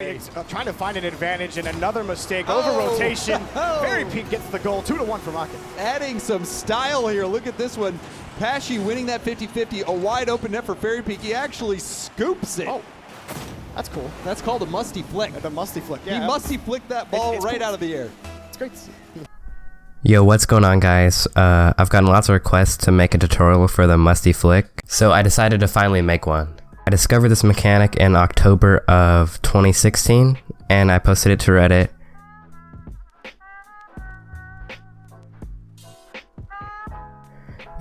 Trying to find an advantage and another mistake. Over rotation. Very Peak gets the goal. 2-1 for Rocket. Adding some style here. Look at this one. Pesci winning that 50-50. A wide open net for Fairy Peak. He actually scoops it. Oh, that's cool. That's called a Musty Flick. The Musty Flick, yeah. He Musty Flicked that ball right cool. Out of the air. It's great to see. Yo, what's going on, guys? I've gotten lots of requests to make a tutorial for the Musty Flick, so I decided to finally make one. I discovered this mechanic in October of 2016, and I posted it to Reddit.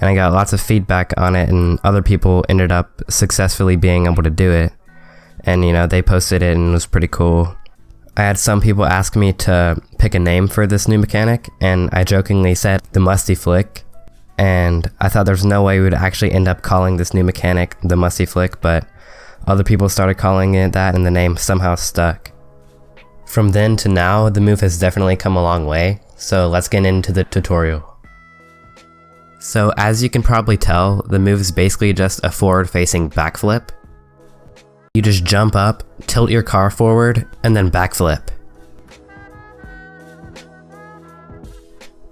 And I got lots of feedback on it, and other people ended up successfully being able to do it. And you know, they posted it and it was pretty cool. I had some people ask me to pick a name for this new mechanic, and I jokingly said the Musty Flick. And I thought there's no way we would actually end up calling this new mechanic the Musty Flick, but other people started calling it that and the name somehow stuck. From then to now, the move has definitely come a long way, so let's get into the tutorial. So as you can probably tell, the move is basically just a forward-facing backflip. You just jump up, tilt your car forward, and then backflip.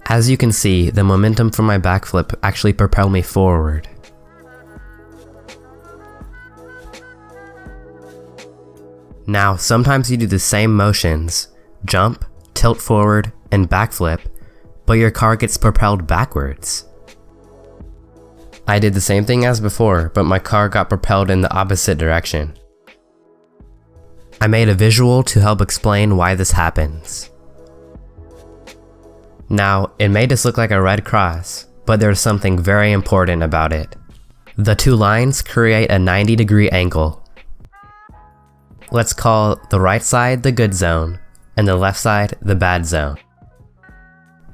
As you can see, the momentum from my backflip actually propelled me forward. Now, sometimes you do the same motions, jump, tilt forward, and backflip, but your car gets propelled backwards. I did the same thing as before, but my car got propelled in the opposite direction. I made a visual to help explain why this happens. Now, it may just look like a red cross, but there's something very important about it. The two lines create a 90-degree angle. Let's call the right side the good zone, and the left side the bad zone.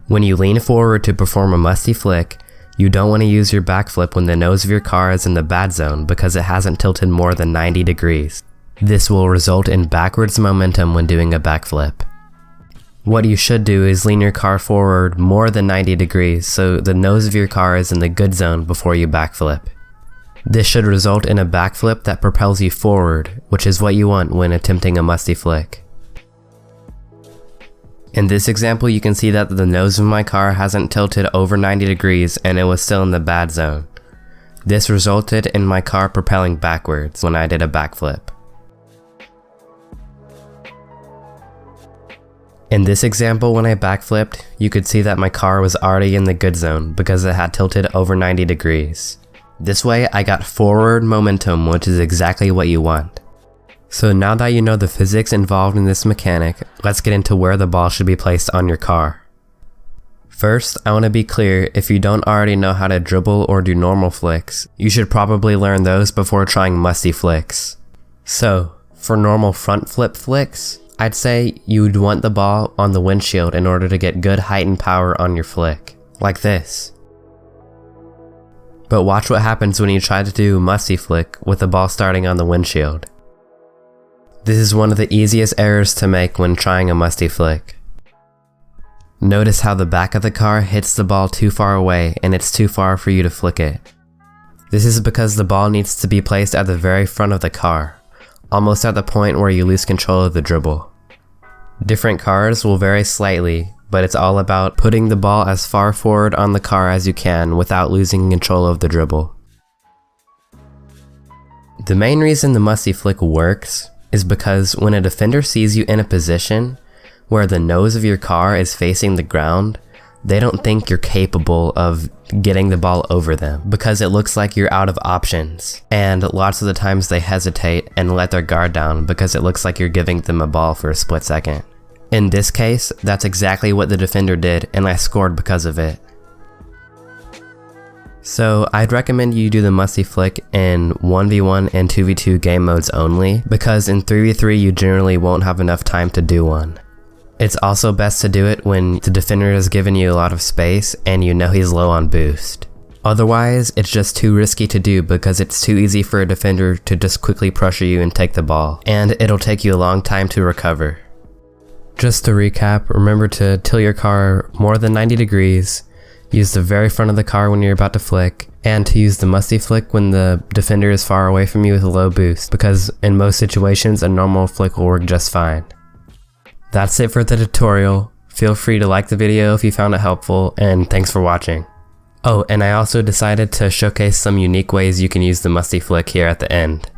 When you lean forward to perform a Musty Flick, you don't want to use your backflip when the nose of your car is in the bad zone because it hasn't tilted more than 90 degrees. This will result in backwards momentum when doing a backflip. What you should do is lean your car forward more than 90 degrees so the nose of your car is in the good zone before you backflip. This should result in a backflip that propels you forward, which is what you want when attempting a Musty Flick. In this example, you can see that the nose of my car hasn't tilted over 90 degrees and it was still in the bad zone. This resulted in my car propelling backwards when I did a backflip. In this example, when I backflipped, you could see that my car was already in the good zone because it had tilted over 90 degrees. This way, I got forward momentum, which is exactly what you want. So now that you know the physics involved in this mechanic, let's get into where the ball should be placed on your car. First, I want to be clear, if you don't already know how to dribble or do normal flicks, you should probably learn those before trying Musty Flicks. So, for normal front flip flicks, I'd say you would want the ball on the windshield in order to get good height and power on your flick, like this. But watch what happens when you try to do Musty Flick with the ball starting on the windshield. This is one of the easiest errors to make when trying a Musty Flick. Notice how the back of the car hits the ball too far away and it's too far for you to flick it. This is because the ball needs to be placed at the very front of the car, almost at the point where you lose control of the dribble. Different cars will vary slightly, but it's all about putting the ball as far forward on the car as you can without losing control of the dribble. The main reason the Musty Flick works is because when a defender sees you in a position where the nose of your car is facing the ground, they don't think you're capable of getting the ball over them because it looks like you're out of options. And lots of the times they hesitate and let their guard down because it looks like you're giving them a ball for a split second. In this case, that's exactly what the defender did, and I scored because of it. So I'd recommend you do the Musty Flick in 1v1 and 2v2 game modes only, because in 3v3 you generally won't have enough time to do one. It's also best to do it when the defender has given you a lot of space and you know he's low on boost. Otherwise, it's just too risky to do because it's too easy for a defender to just quickly pressure you and take the ball, and it'll take you a long time to recover. Just to recap, remember to tilt your car more than 90 degrees, use the very front of the car when you're about to flick, and to use the Musty Flick when the defender is far away from you with a low boost, because in most situations a normal flick will work just fine. That's it for the tutorial. Feel free to like the video if you found it helpful, and thanks for watching. Oh, and I also decided to showcase some unique ways you can use the Musty Flick here at the end.